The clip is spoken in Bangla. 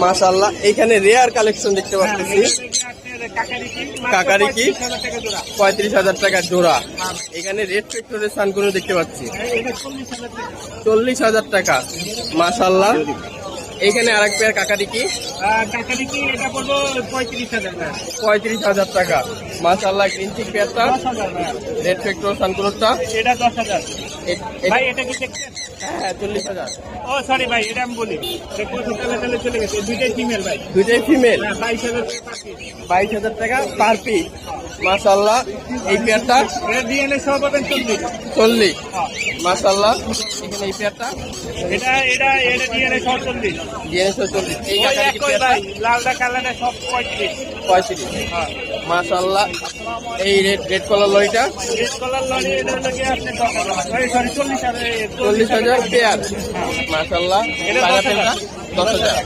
মাশাআল্লাহ। এখানে রেয়ার কালেকশন দেখতে পাচ্ছি। কাকারিকি 35,000 টাকা জোড়া। এখানে রেড ফ্যাক্টরের সানগুলো দেখতে পাচ্ছি 40,000 টাকা। মাশাআল্লাহ। এখানে আরেক পেয়ার কাকারিকি এটা পড়বো 35,000 টাকা। মাশাআল্লাহ। গ্রিন চিক পেয়ারটা রেড ফ্যাক্টর সানগুলোটা এটা 10,000 ভাই। এটা কি দেখছেন? হ্যাঁ 40,000। ও সরি ভাই, এটা আমি বলি চলে গেছে। দুইটাই ফিমেল ভাই, দুইটাই ফিমেল। 22,000 টাকা পার পিস। মাশাআল্লাহ। এই পেয়ারটা এটা ডিএনএ সহ পাবেন 40। মাশাআল্লাহ। এখানে এই পেয়ারটা এটা ডিএনএ সহ 40। এই ওই কাকারিকি একই পেয়ারটা ভাই, লালটা কালারটা সব 35। 35। মাশাআল্লাহ। এই রেড কলার লরিটা রেড কালার লরি, এটা হলো কি আপনি 10,000 সরি 40,000 পেয়ার। মাশাআল্লাহ। এটা 10,000। 10,000।